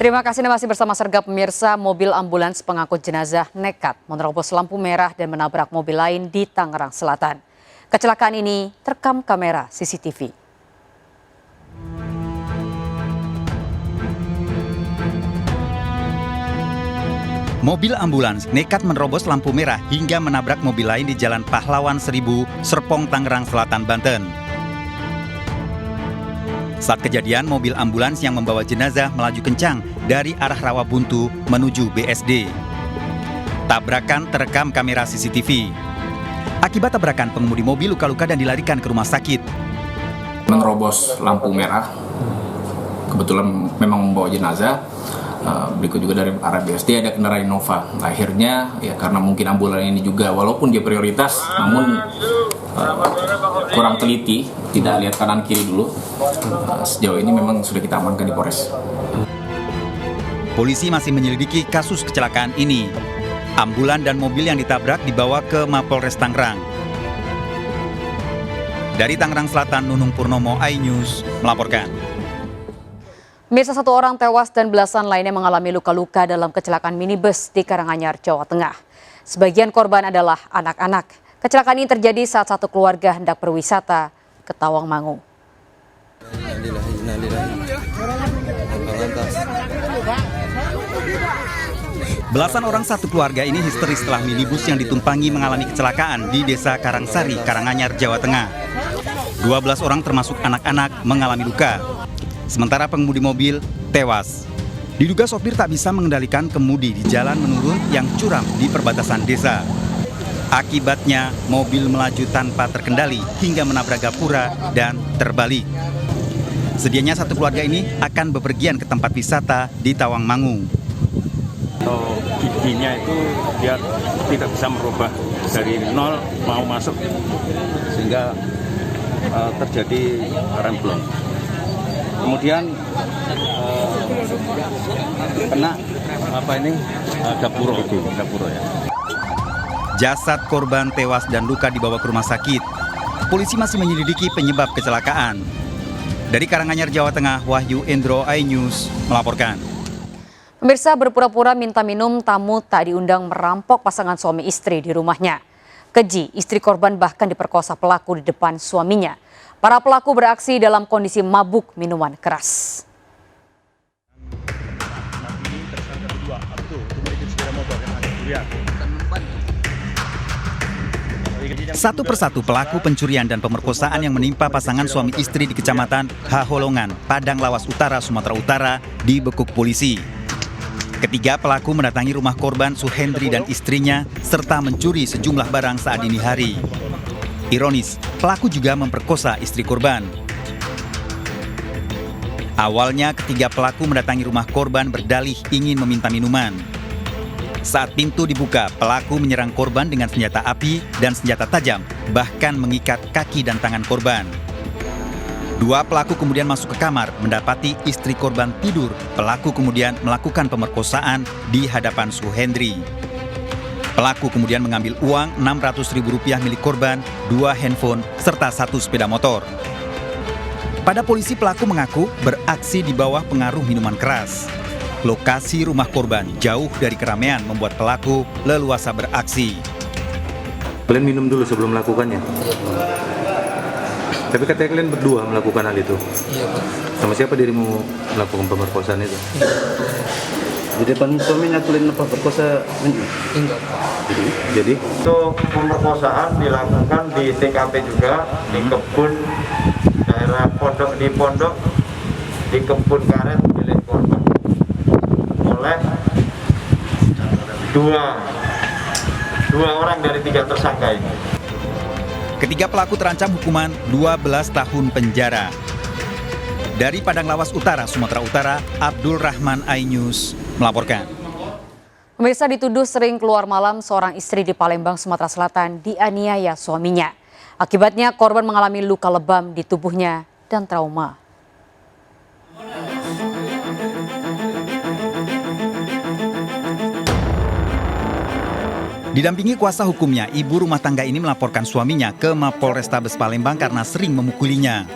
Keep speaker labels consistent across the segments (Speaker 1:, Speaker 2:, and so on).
Speaker 1: Terima kasih Anda masih bersama Sergap pemirsa. Mobil ambulans pengangkut jenazah nekat menerobos lampu merah dan menabrak mobil lain di Tangerang Selatan. Kecelakaan ini terekam kamera CCTV.
Speaker 2: Mobil ambulans nekat menerobos lampu merah hingga menabrak mobil lain di Jalan Pahlawan 1000, Serpong, Tangerang Selatan, Banten. Saat kejadian, mobil ambulans yang membawa jenazah melaju kencang dari arah Rawabuntu menuju BSD. Tabrakan terekam kamera CCTV. Akibat tabrakan, pengemudi mobil luka-luka dan dilarikan ke rumah sakit.
Speaker 3: Menerobos lampu merah, kebetulan memang membawa jenazah. Berikut juga dari arah BSD ada kendaraan Innova. Akhirnya ya karena mungkin ambulan ini juga walaupun dia prioritas, namun kurang teliti, tidak lihat kanan kiri dulu. Sejauh ini memang sudah kita amankan di Polres.
Speaker 2: Polisi masih menyelidiki kasus kecelakaan ini. Ambulan dan mobil yang ditabrak dibawa ke Mapolres Tangerang. Dari Tangerang Selatan, Nunung Purnomo, iNews melaporkan.
Speaker 1: Pemirsa, 1 orang tewas dan belasan lainnya mengalami luka-luka dalam kecelakaan minibus di Karanganyar, Jawa Tengah. Sebagian korban adalah anak-anak. Kecelakaan ini terjadi saat satu keluarga hendak berwisata ke Tawangmangu.
Speaker 2: Belasan orang satu keluarga ini histeris setelah minibus yang ditumpangi mengalami kecelakaan di Desa Karangsari, Karanganyar, Jawa Tengah. 12 orang termasuk anak-anak mengalami luka. Sementara pengemudi mobil tewas. Diduga sopir tak bisa mengendalikan kemudi di jalan menurun yang curam di perbatasan desa. Akibatnya mobil melaju tanpa terkendali hingga menabrak gapura dan terbalik. Sedianya satu keluarga ini akan bepergian ke tempat wisata di Tawangmangu.
Speaker 4: Giginya itu biar tidak bisa merubah dari nol mau masuk sehingga terjadi remblong. Kemudian kena gapuro ya.
Speaker 2: Jasad korban tewas dan luka dibawa ke rumah sakit. Polisi masih menyelidiki penyebab kecelakaan. Dari Karanganyar, Jawa Tengah, Wahyu Endro, iNews melaporkan.
Speaker 1: Pemirsa, berpura-pura minta minum tamu tak diundang merampok pasangan suami istri di rumahnya. Keji, istri korban bahkan diperkosa pelaku di depan suaminya. Para pelaku beraksi dalam kondisi mabuk minuman keras.
Speaker 2: Satu persatu pelaku pencurian dan pemerkosaan yang menimpa pasangan suami istri di Kecamatan Haholongan, Padang Lawas Utara, Sumatera Utara dibekuk polisi. Ketiga pelaku mendatangi rumah korban Suhendri dan istrinya serta mencuri sejumlah barang saat dini hari. Ironis, pelaku juga memperkosa istri korban. Awalnya ketiga pelaku mendatangi rumah korban berdalih ingin meminta minuman. Saat pintu dibuka, pelaku menyerang korban dengan senjata api dan senjata tajam, bahkan mengikat kaki dan tangan korban. 2 pelaku kemudian masuk ke kamar, mendapati istri korban tidur. Pelaku kemudian melakukan pemerkosaan di hadapan Suhendri. Pelaku kemudian mengambil uang Rp600.000 milik korban, 2 handphone, serta 1 sepeda motor. Pada polisi, pelaku mengaku beraksi di bawah pengaruh minuman keras. Lokasi rumah korban jauh dari keramaian membuat pelaku leluasa beraksi.
Speaker 5: Kalian minum dulu sebelum melakukannya? Tapi katanya kalian berdua melakukan hal itu?
Speaker 6: Iya, Pak.
Speaker 5: Sama siapa dirimu melakukan pemerkosaan itu?
Speaker 6: Di depan suaminya kalian perkosa? Enggak, Pak.
Speaker 5: Jadi?
Speaker 7: Untuk pemerkosaan dilakukan di TKP juga, di kebun daerah pondok di kebun karet milik korban oleh dua orang dari 3 tersangka ini.
Speaker 2: Ketiga pelaku terancam hukuman 12 tahun penjara. Dari Padang Lawas Utara, Sumatera Utara, Abdul Rahman, iNews melaporkan.
Speaker 1: Pemirsa, dituduh sering keluar malam, seorang istri di Palembang, Sumatera Selatan dianiaya suaminya. Akibatnya korban mengalami luka lebam di tubuhnya dan trauma.
Speaker 2: Didampingi kuasa hukumnya, ibu rumah tangga ini melaporkan suaminya ke Mapolrestabes Palembang karena sering memukulinya.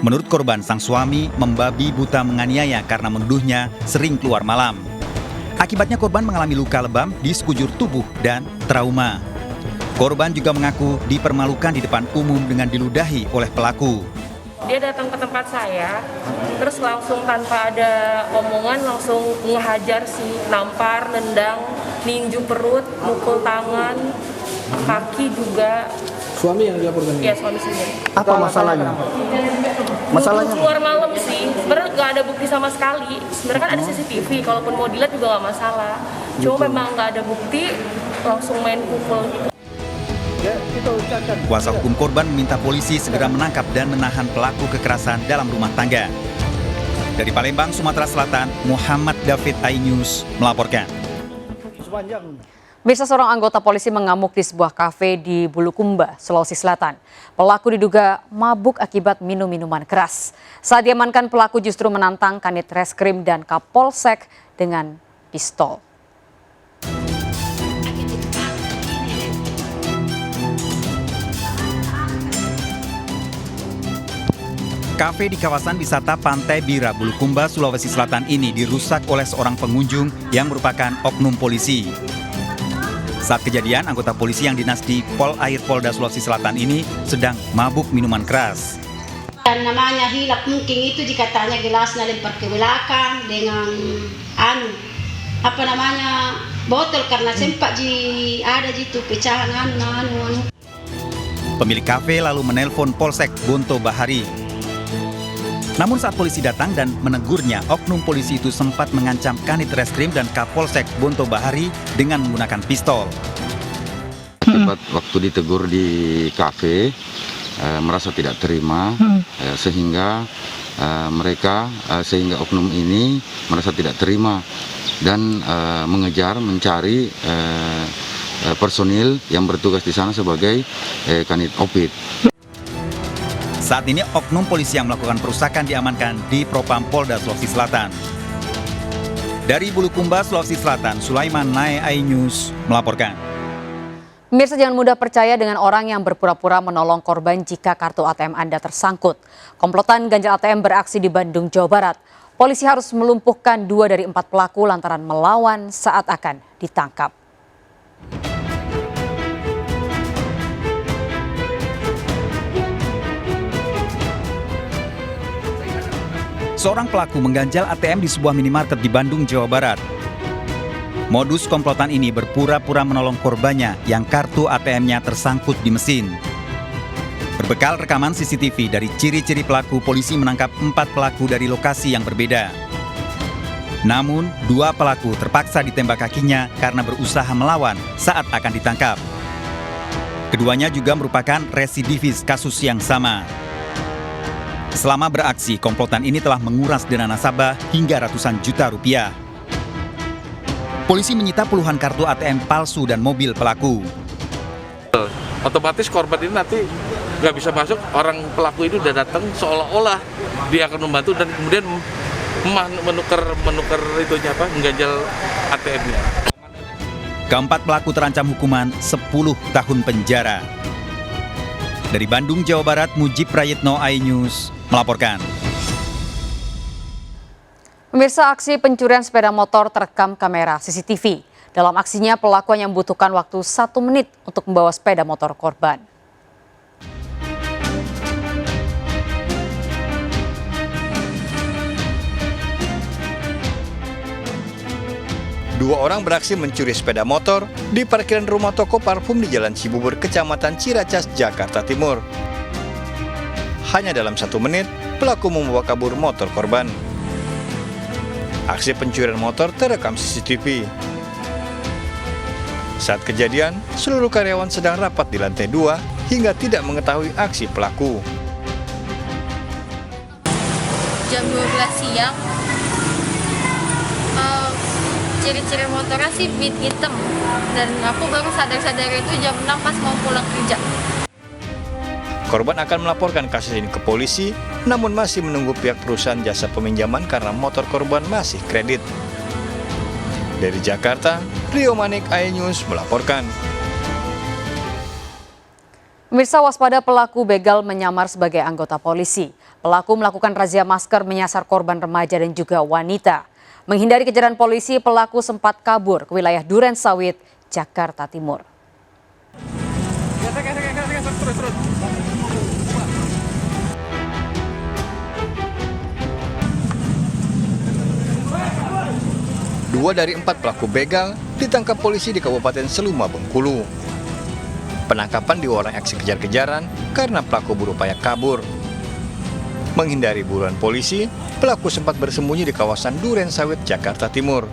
Speaker 2: Menurut korban, sang suami membabi buta menganiaya karena menuduhnya sering keluar malam. Akibatnya korban mengalami luka lebam di sekujur tubuh dan trauma. Korban juga mengaku dipermalukan di depan umum dengan diludahi oleh pelaku.
Speaker 8: Dia datang ke tempat saya, terus langsung tanpa ada omongan langsung ngehajar sih, nampar, nendang, ninju perut, mukul tangan, kaki juga.
Speaker 6: Suami yang dilaporkan?
Speaker 8: Iya, suami sendiri.
Speaker 6: Apa masalahnya?
Speaker 8: Masalahnya keluar malam sih, sebenarnya nggak ada bukti sama sekali. Sebenarnya kan ada CCTV, kalaupun mau dilihat juga nggak masalah. Cuma memang nggak ada bukti, langsung main pukul gitu.
Speaker 2: Kuasa hukum korban meminta polisi segera menangkap dan menahan pelaku kekerasan dalam rumah tangga. Dari Palembang, Sumatera Selatan, Muhammad David, iNews melaporkan.
Speaker 1: Mirsa, seorang anggota polisi mengamuk di sebuah kafe di Bulukumba, Sulawesi Selatan. Pelaku diduga mabuk akibat minum minuman keras. Saat diamankan, pelaku justru menantang Kanit Reskrim dan Kapolsek dengan pistol.
Speaker 2: Kafe di kawasan wisata Pantai Bira, Bulukumba, Sulawesi Selatan ini dirusak oleh seorang pengunjung yang merupakan oknum polisi. Saat kejadian, anggota polisi yang dinas di Polair Polda Sulawesi Selatan ini sedang mabuk minuman keras.
Speaker 9: Dan namanya hilap mungkin itu dikatanya gelasnya lempar ke belakang dengan botol karena sempat ada gitu pecahan
Speaker 2: Pemilik kafe lalu menelpon Polsek Bonto Bahari. Namun saat polisi datang dan menegurnya, oknum polisi itu sempat mengancam Kanit Reskrim dan Kapolsek Bonto Bahari dengan menggunakan pistol.
Speaker 10: Waktu ditegur di kafe, merasa tidak terima, sehingga sehingga oknum ini merasa tidak terima dan mengejar, mencari personil yang bertugas di sana sebagai Kanit Opit.
Speaker 2: Saat ini oknum polisi yang melakukan perusakan diamankan di Propam Polda Sulawesi Selatan. Dari Bulukumba, Sulawesi Selatan, Sulaiman Nae, iNews melaporkan.
Speaker 1: Pemirsa, jangan mudah percaya dengan orang yang berpura-pura menolong korban jika kartu ATM Anda tersangkut. Komplotan ganjal ATM beraksi di Bandung, Jawa Barat. Polisi harus melumpuhkan 2 dari 4 pelaku lantaran melawan saat akan ditangkap.
Speaker 2: Seorang pelaku mengganjal ATM di sebuah minimarket di Bandung, Jawa Barat. Modus komplotan ini berpura-pura menolong korbannya yang kartu ATM-nya tersangkut di mesin. Berbekal rekaman CCTV dari ciri-ciri pelaku, polisi menangkap 4 pelaku dari lokasi yang berbeda. Namun, 2 pelaku terpaksa ditembak kakinya karena berusaha melawan saat akan ditangkap. Keduanya juga merupakan residivis kasus yang sama. Selama beraksi, komplotan ini telah menguras dana nasabah hingga ratusan juta rupiah. Polisi menyita puluhan kartu ATM palsu dan mobil pelaku.
Speaker 11: Otomatis korban ini nanti nggak bisa masuk, orang pelaku itu udah datang seolah-olah dia akan membantu dan kemudian menukar itunya mengganjal ATM-nya.
Speaker 2: Keempat pelaku terancam hukuman 10 tahun penjara. Dari Bandung, Jawa Barat, Mujib Prayitno, iNews melaporkan.
Speaker 1: Pemirsa, aksi pencurian sepeda motor terekam kamera CCTV. Dalam aksinya, pelaku hanya membutuhkan waktu 1 menit untuk membawa sepeda motor korban.
Speaker 12: Dua orang beraksi mencuri sepeda motor di parkiran rumah toko parfum di Jalan Cibubur, Kecamatan Ciracas, Jakarta Timur. Hanya dalam 1 menit, pelaku membawa kabur motor korban. Aksi pencurian motor terekam CCTV. Saat kejadian, seluruh karyawan sedang rapat di lantai 2 hingga tidak mengetahui aksi pelaku.
Speaker 13: Jam 12 siang, ciri-ciri motornya sih beat hitam, dan aku baru sadar itu jam 6 pas mau pulang kerja.
Speaker 12: Korban akan melaporkan kasus ini ke polisi, namun masih menunggu pihak perusahaan jasa peminjaman karena motor korban masih kredit. Dari Jakarta, Rio Manik, iNews melaporkan.
Speaker 1: Pemirsa, waspada pelaku begal menyamar sebagai anggota polisi. Pelaku melakukan razia masker menyasar korban remaja dan juga wanita. Menghindari kejaran polisi, pelaku sempat kabur ke wilayah Duren Sawit, Jakarta Timur.
Speaker 12: Dua dari 4 pelaku begal ditangkap polisi di Kabupaten Seluma, Bengkulu. Penangkapan diwarnai aksi kejar-kejaran karena pelaku berupaya kabur. Menghindari buruan polisi, pelaku sempat bersembunyi di kawasan Duren Sawit, Jakarta Timur.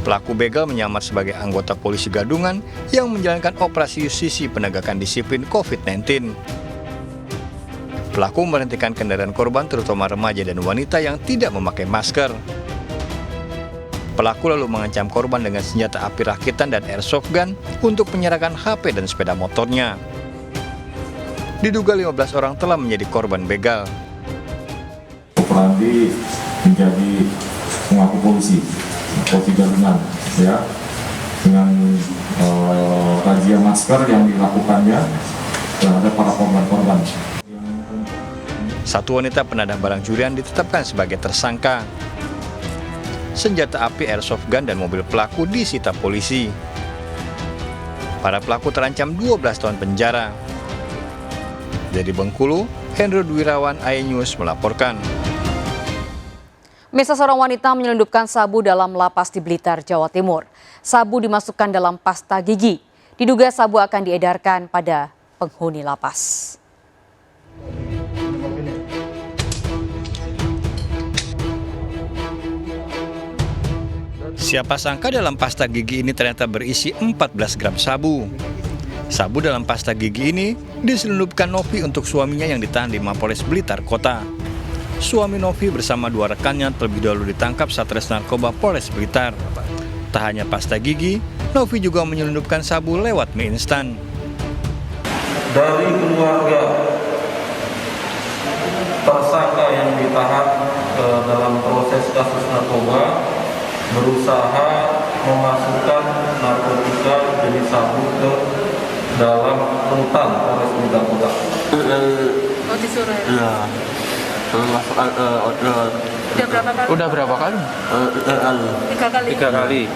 Speaker 12: Pelaku begal menyamar sebagai anggota polisi gadungan yang menjalankan operasi justisi penegakan disiplin COVID-19. Pelaku memberhentikan kendaraan korban terutama remaja dan wanita yang tidak memakai masker. Pelaku lalu mengancam korban dengan senjata api rakitan dan airsoft gun untuk menyerahkan HP dan sepeda motornya. Diduga 15 orang telah menjadi korban begal.
Speaker 14: Operandi menjadi pengaku polisi gadungan, ya, dengan razia masker yang dilakukannya terhadap para korban-korban.
Speaker 12: Satu wanita penadah barang curian ditetapkan sebagai tersangka. Senjata api, airsoft gun, dan mobil pelaku disita polisi. Para pelaku terancam 12 tahun penjara. Dari Bengkulu, Hendro Dwirawan, iNews melaporkan.
Speaker 1: Pemirsa, seorang wanita menyelundupkan sabu dalam lapas di Blitar, Jawa Timur. Sabu dimasukkan dalam pasta gigi. Diduga sabu akan diedarkan pada penghuni lapas.
Speaker 12: Siapa sangka dalam pasta gigi ini ternyata berisi 14 gram sabu. Sabu dalam pasta gigi ini diselundupkan Novi untuk suaminya yang ditahan di Mapolres Blitar Kota. Suami Novi bersama 2 rekannya terlebih dahulu ditangkap Satres Narkoba Polres Blitar. Tak hanya pasta gigi, Novi juga menyelundupkan sabu lewat mie instan.
Speaker 15: Dari keluarga tersangka yang ditahan dalam proses kasus narkoba berusaha memasukkan narkotika jenis sabu ke dalam rutan Polres Blitar Kota.
Speaker 8: Oh, disuruh ya?
Speaker 15: Iya.
Speaker 8: Udah berapa kali? 3 kali.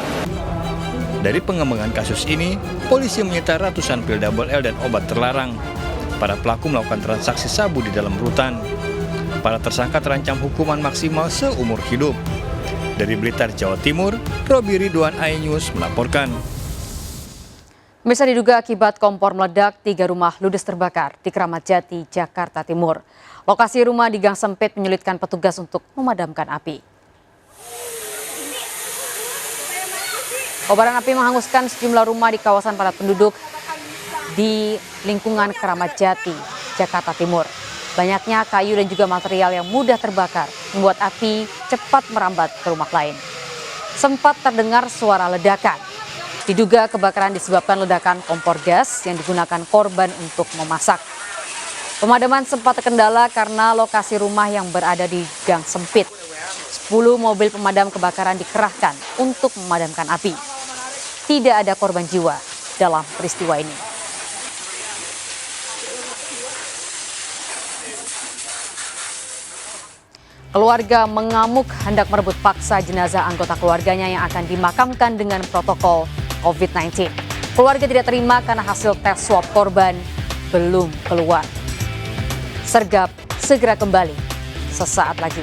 Speaker 12: Dari pengembangan kasus ini, polisi menyita ratusan pil double L dan obat terlarang. Para pelaku melakukan transaksi sabu di dalam rutan. Para tersangka terancam hukuman maksimal seumur hidup. Dari Blitar, Jawa Timur, Robi Ridwan, iNews melaporkan.
Speaker 1: Pemirsa, diduga akibat kompor meledak, 3 rumah ludes terbakar di Kramat Jati, Jakarta Timur. Lokasi rumah di gang sempit menyulitkan petugas untuk memadamkan api. Kobaran api menghanguskan sejumlah rumah di kawasan padat penduduk di lingkungan Kramat Jati, Jakarta Timur. Banyaknya kayu dan juga material yang mudah terbakar membuat api cepat merambat ke rumah lain. Sempat terdengar suara ledakan. Diduga kebakaran disebabkan ledakan kompor gas yang digunakan korban untuk memasak. Pemadaman sempat terkendala karena lokasi rumah yang berada di gang sempit. 10 mobil pemadam kebakaran dikerahkan untuk memadamkan api. Tidak ada korban jiwa dalam peristiwa ini. Keluarga mengamuk hendak merebut paksa jenazah anggota keluarganya yang akan dimakamkan dengan protokol COVID-19. Keluarga tidak terima karena hasil tes swab korban belum keluar. Sergap segera kembali sesaat lagi.